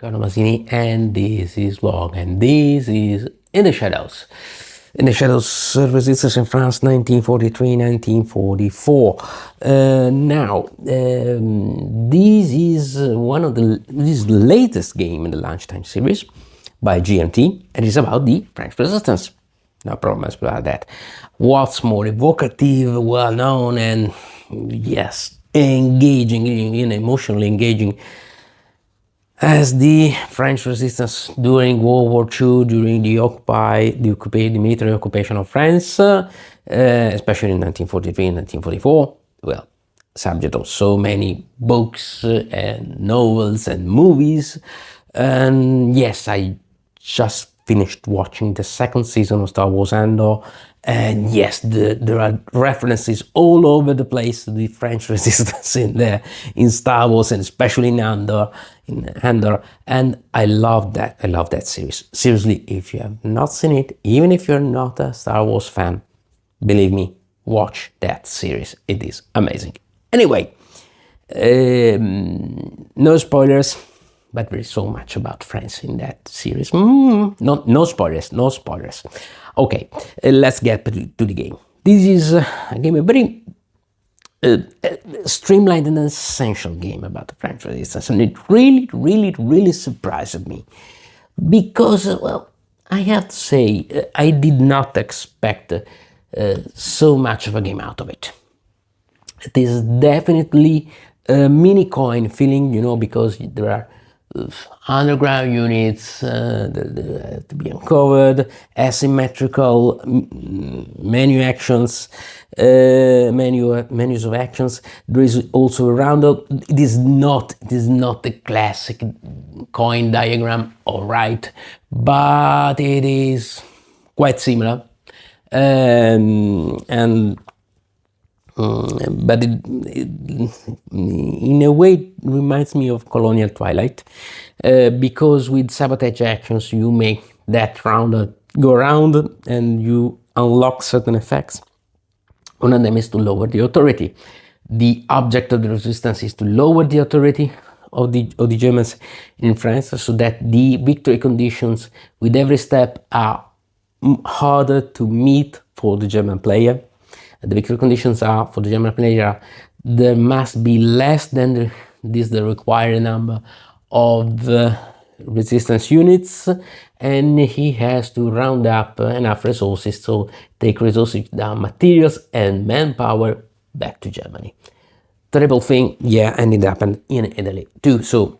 Carlo Masini, and this is Vlog, and this is In the Shadows. In the Shadows, Resistance in France, 1943-1944. This is the latest game in the Lunchtime series by GMT, and it's about the French Resistance. No problems about that. What's more evocative, well-known, and yes, engaging, emotionally engaging as the French Resistance during World War II, during the military occupation of France, especially in 1943 and 1944. Well, subject of so many books and novels and movies. And yes, I just finished watching the second season of Star Wars Andor, and yes, there are references all over the place to the French Resistance in Star Wars, and especially in Andor, and I love that. I love that series. Seriously, if you have not seen it, even if you're not a Star Wars fan, believe me, watch that series. It is amazing. Anyway, no spoilers. But there is so much about France in that series. No spoilers, no spoilers. Okay, let's get to the game. This is a game, a very streamlined and essential game about the French Resistance. And it really surprised me. Because, well, I have to say, I did not expect so much of a game out of it. It is definitely a mini coin feeling, because there are underground units to be uncovered, asymmetrical menus of actions. There is also a roundup. It is not the classic coin diagram, all right, but it is quite similar, but it in a way reminds me of Colonial Twilight, because with sabotage actions you make that round go around and you unlock certain effects. One of them is to lower the authority. The object of the resistance is to lower the authority of the Germans in France, so that the victory conditions with every step are harder to meet for the German player. The victory conditions are, for the German player, there must be less than the required number of resistance units, and he has to round up enough resources, so take resources down, materials and manpower back to Germany. Terrible thing, yeah, and it happened in Italy too. So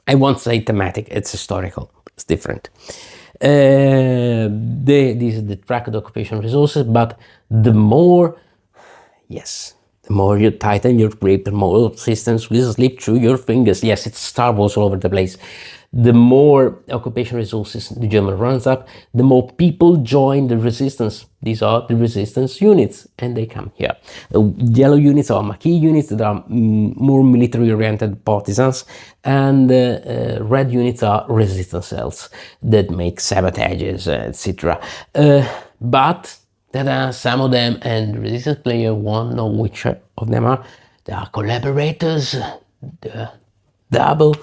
I won't say thematic, it's historical, it's different. This is the tracked occupation resources, but the more you tighten your grip, the more systems will slip through your fingers. Yes, it's Star Wars all over the place. The more occupation resources the German runs up, the more people join the resistance. These are the resistance units, and they come here. Yellow units are Maquis units that are more military-oriented partisans, and red units are resistance cells that make sabotages, etc. But there are some of them, and the resistance player won't know which of them are. They are collaborators, double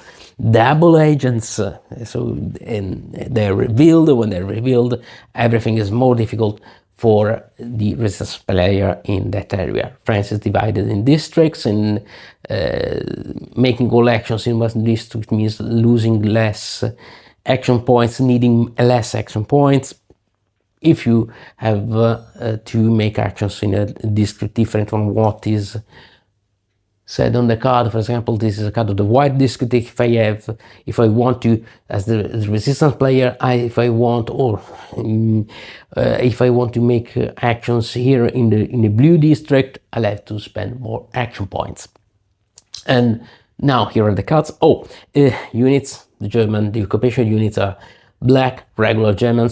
agents. And they're revealed. When they're revealed, everything is more difficult for the resistance player in that area. France is divided in districts, and making all actions in one district means losing less action points, needing less action points. If you have to make actions in a district different from what is said on the card, for example, this is a card of the white district. If I want to, as the resistance player, if I want to make actions here in the blue district, I'll have to spend more action points. And now here are the cards. Units. The occupation units are black, regular German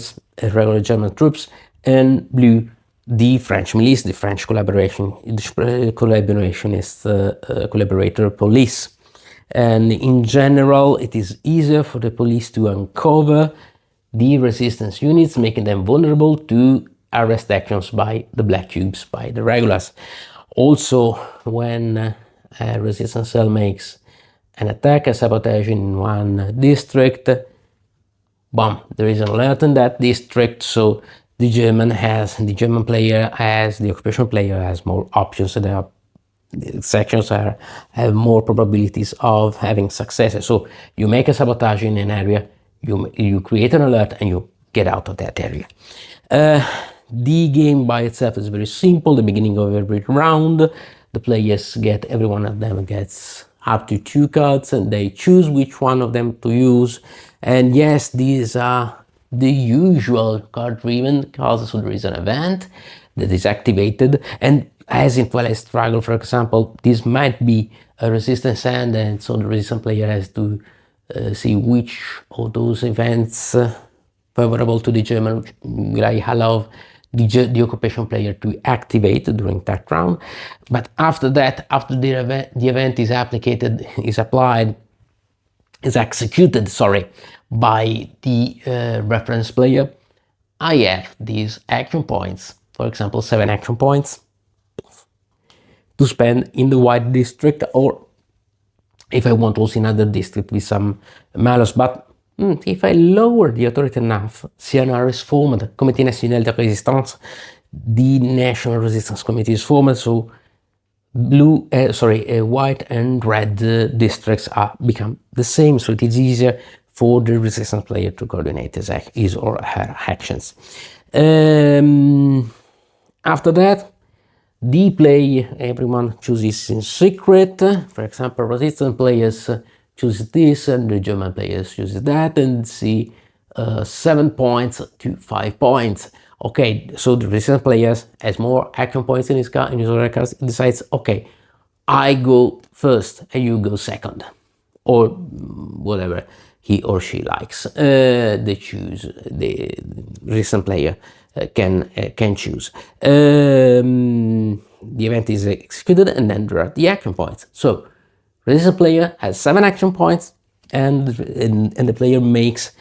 troops, and blue, the French milice, the French collaborator police. And in general, it is easier for the police to uncover the resistance units, making them vulnerable to arrest actions by the black cubes, by the regulars. Also, when a resistance cell makes an attack, a sabotage in one district, boom, there is an alert in that district, so the German player has, the occupation player has more options, and the sections have more probabilities of having successes. So you make a sabotage in an area, you create an alert, and you get out of that area. The game by itself is very simple. The beginning of every round, the players every one of them gets up to 2 cards, and they choose which one of them to use. And yes, these are the usual card-driven cards, so there is an event that is activated, and as in Twilight Struggle, for example, this might be a resistance hand, and so the resistance player has to see which of those events favorable to the German will I allow the occupation player to activate during that round. But after that, after the event is executed, by the reference player, I have these action points, for example 7 action points, to spend in the white district, or if I want also in other district with some malus. But if I lower the authority enough, CNR is formed, Comité National de Résistance, the National Resistance Committee is formed, so white and red districts become the same, so it is easier for the resistance player to coordinate his or her actions. After that, the play, everyone chooses in secret. For example, resistance players choose this, and the German players choose that, and see 7 points to 5 points. Okay, so the resistance players has more action points in his card, in his other cards. He decides, okay, I go first and you go second, or whatever he or she likes. They choose, the resistance player can choose. The event is executed, and then there are the action points. So resistance player has 7 action points, and the player makes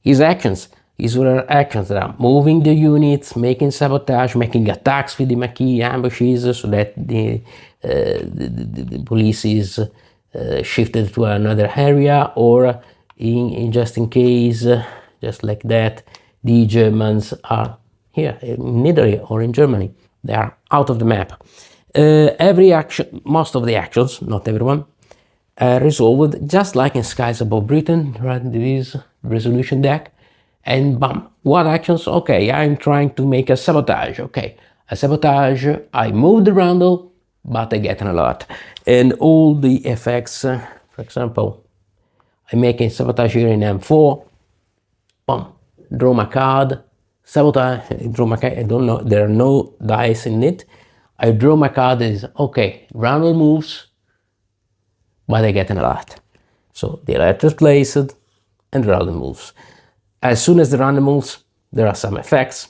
his actions. His other actions that are moving the units, making sabotage, making attacks with the maquis, ambushes, so that the police is shifted to another area, or just in case, just like that, the Germans are here in Italy or in Germany. They are out of the map. Every action, most of the actions, not everyone, resolved just like in Skies Above Britain, right? There is resolution deck, and bam, what actions? Okay, I'm trying to make a sabotage. Okay, a sabotage, I move the roundel, but I get an alert. And all the effects, for example, I'm making sabotage here in M4, bam, draw my card, sabotage, draw my card, I don't know, there are no dice in it. I draw my card, is okay, roundel moves, but I get an alert. So the alert is placed, and the roundel moves. As soon as the roundel moves, there are some effects.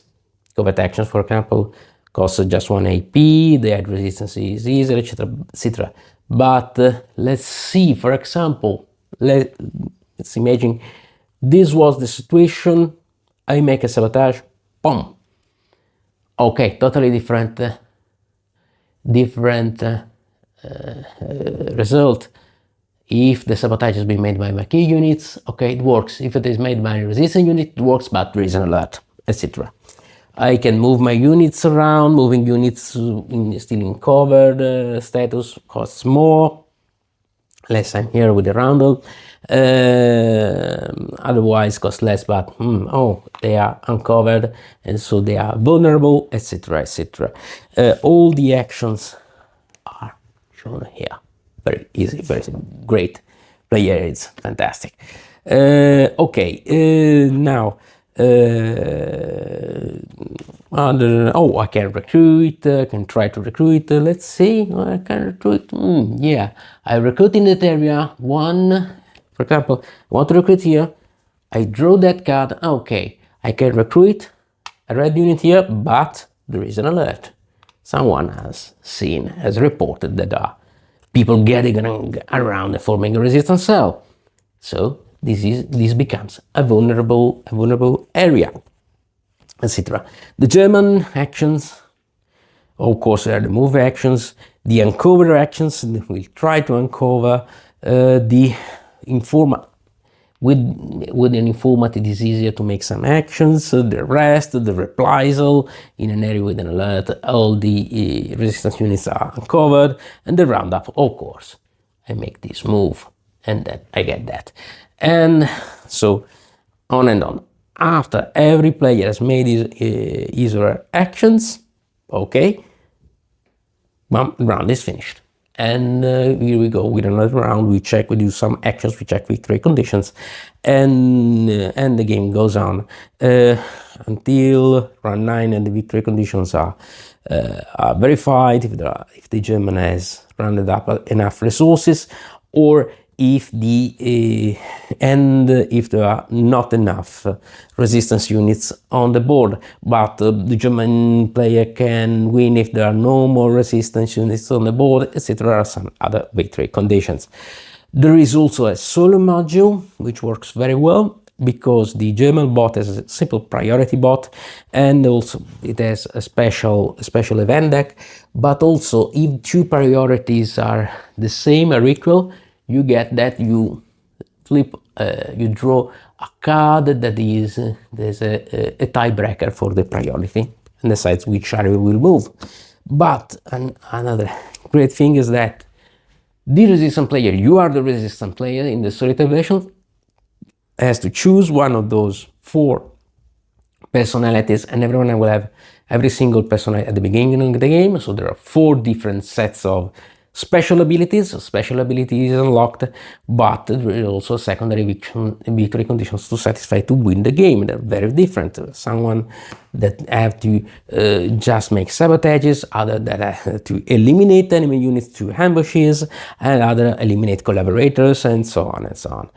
Covert actions, for example, cost just 1 AP, the add resistance is easier, etc., etc. But let's see, for example, let's imagine this was the situation. I make a sabotage, boom. Okay, totally different result. If the sabotage has been made by maquis units, okay, it works. If it is made by a resistance unit, it works, but there is an alert, etc. I can move my units around. Moving units still in covered status costs more. Less I'm here with the roundel. Otherwise costs less, but they are uncovered, and so they are vulnerable, etc., etc. All the actions are shown here. Very easy, very great. Player is fantastic. Okay, now I can recruit. Can try to recruit. Let's see. I can recruit. Yeah, I recruit in that area. One, for example, I want to recruit here. I draw that card. Okay, I can recruit a red unit here, but there is an alert. Someone has reported that there are people getting around and forming a resistance cell. So this becomes a vulnerable area, etc. The German actions, of course, are the move actions, the uncover actions. We'll try to uncover the informa with an informant, it is easier to make some actions, the rest, the reprisal in an area with an alert, all the resistance units are uncovered, and the roundup, of course. I make this move, and then I get that. And so on and on. After every player has made his or her actions, okay, round is finished. And here we go with another round. We check, we do some actions, we check victory conditions, and the game goes on until round 9, and the victory conditions are verified if the German has rounded up enough resources, or if if there are not enough resistance units on the board. But the German player can win if there are no more resistance units on the board, etc. There are some other victory conditions. There is also a solo module which works very well, because the German bot is a simple priority bot, and also it has a special event deck. But also, if two priorities are the same or equal, you get that you flip, you draw a card that is there's a tiebreaker for the priority and decides which area will move. But another great thing is that the resistant player, you are the resistant player in the solitaire version, has to choose one of those 4 personalities, and everyone will have every single personality at the beginning of the game. So there are 4 different sets of special abilities. Special ability is unlocked, but there is also secondary victory conditions to satisfy to win the game. They're very different. Someone that have to just make sabotages, other that have to eliminate enemy units through ambushes, and other eliminate collaborators, and so on and so on.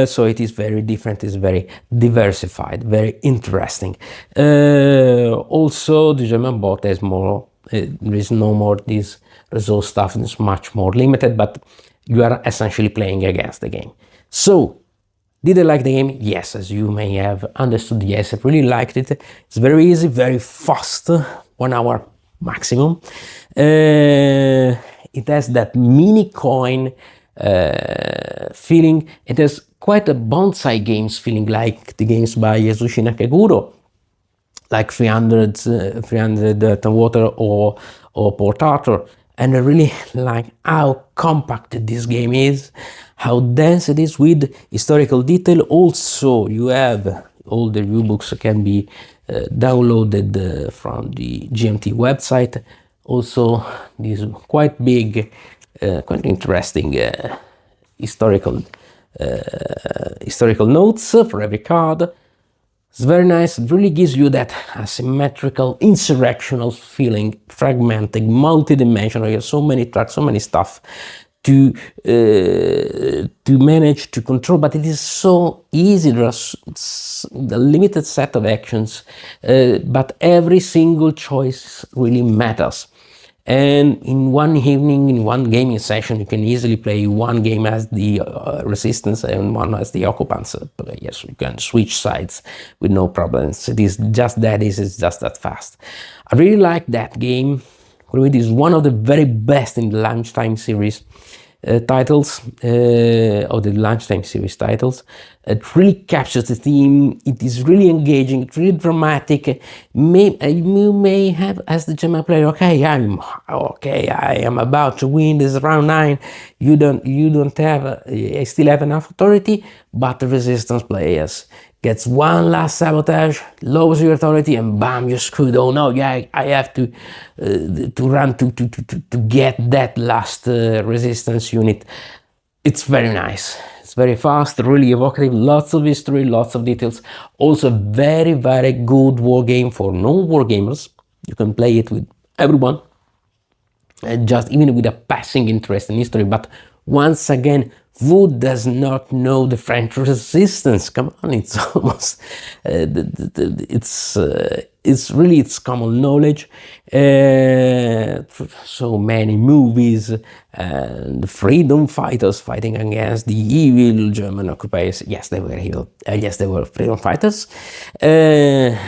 So it is very different, it's very diversified, very interesting. Also, the German bot has more, there is no more this resource stuff, is much more limited, but you are essentially playing against the game. So, did I like the game? Yes, as you may have understood, yes, I really liked it. It's very easy, very fast, 1 hour maximum. It has that mini coin feeling. It has quite a bonsai games feeling, like the games by Yasushi Nakaguro, like 300 Dirt and Water or Port Arthur. And I really like how compact this game is, how dense it is with historical detail. Also, you have all the rulebooks can be downloaded from the GMT website. Also, these quite big, quite interesting historical notes for every card. It's very nice. It really gives you that asymmetrical, insurrectional feeling, fragmented, multi-dimensional. You have so many tracks, so many stuff to manage to control, but it is so easy. There are a limited set of actions, but every single choice really matters. And in one evening, in one gaming session, you can easily play one game as the resistance and one as the occupants. But yes, you can switch sides with no problems. It is just that easy, it's just that fast. I really like that game. It is one of the very best in the Lunchtime series titles, or the Lunchtime series titles. It really captures the theme. It is really engaging. It's really dramatic. You may have, as the German player, I am about to win this round 9. You don't have. I still have enough authority, but the resistance players gets one last sabotage, lowers your authority, and bam, you're screwed. Oh no, yeah, I have to run to get that last resistance unit. It's very nice. It's very fast, really evocative, lots of history, lots of details. Also, very, very good war game for non-war gamers. You can play it with everyone, just even with a passing interest in history. But once again, who does not know the French resistance? Come on, it's almost it's common knowledge. So many movies and freedom fighters fighting against the evil German occupiers. Yes, they were evil. Yes, they were freedom fighters. But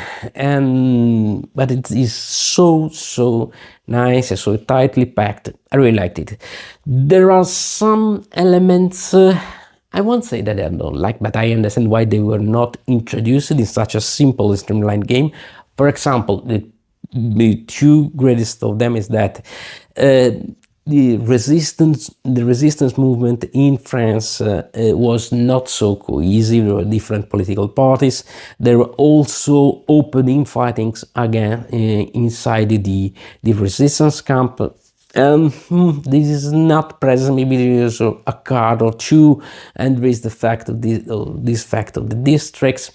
it is so nice and so tightly packed. I really liked it. There are some elements. I won't say that I don't like, but I understand why they were not introduced in such a simple and streamlined game. For example, the two greatest of them is that the resistance movement in France was not so cohesive. There were different political parties. There were also open infightings again inside the resistance camp. This is not present. Maybe there is a card or two, and there is the fact of this fact of the districts,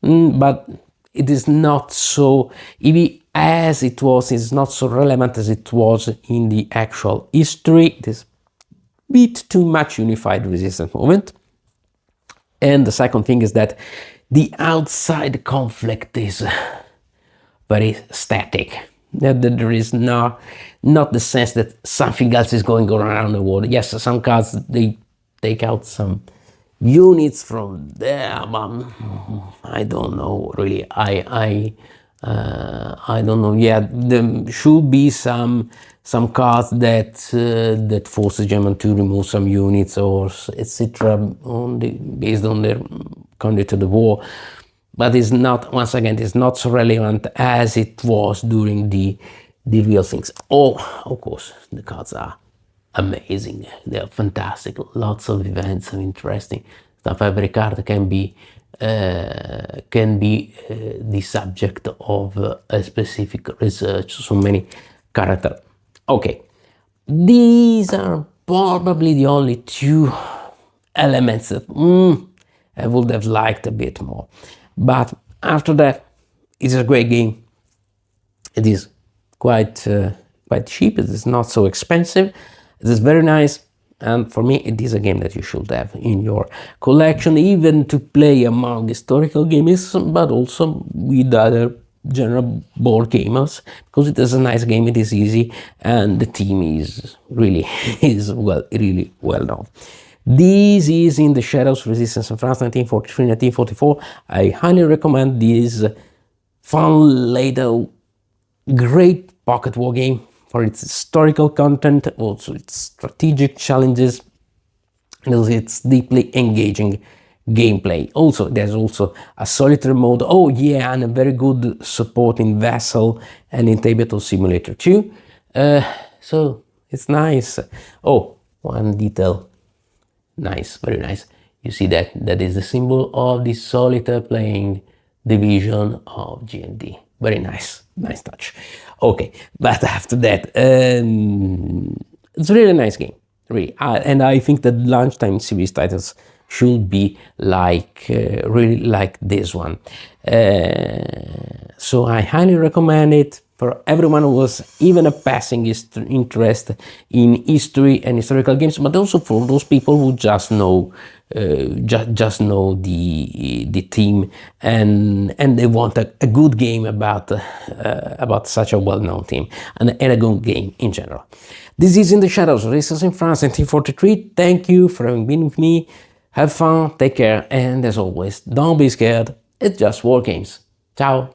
but it is not so easy as it was. It's not so relevant as it was in the actual history. It is a bit too much unified resistance movement. And the second thing is that the outside conflict is very static. That there is not the sense that something else is going on around the world. Yes, some cards, they take out some units from there, but I don't know really. I don't know. Yeah, there should be some cards that force the German to remove some units or etc. based on their conduct to the war. But it's not, once again, it's not so relevant as it was during the real things. Oh, of course, the cards are amazing. They are fantastic. Lots of events and interesting stuff. Every card can be the subject of a specific research. So many characters. Okay, these are probably the only two elements that I would have liked a bit more. But after that, it's a great game. It is quite cheap. It is not so expensive. It is very nice. And for me, it is a game that you should have in your collection, even to play among historical games, but also with other general board gamers, because it is a nice game. It is easy, and the team is really really well known. This is In the Shadows, Resistance in France, 1943-1944. I highly recommend this fun little great pocket war game for its historical content, also its strategic challenges, and its deeply engaging gameplay. Also, there's also a solitary mode. Oh yeah, and a very good support in Vessel and in Tabletop Simulator 2. So it's nice. Oh, one detail. Nice, very nice. You see that is the symbol of the solitaire playing division of G&D. Very nice touch. Okay, but after that, it's a really nice game, really. And I think that Lunchtime series titles should be like really like this one. So I highly recommend it for everyone who was even a passing interest in history and historical games, but also for those people who just know the theme and they want a good game about such a well-known theme and a good game in general. This is In the Shadows, Resistance in France, 1943. Thank you for having been with me. Have fun, take care, and as always, don't be scared. It's just war games. Ciao.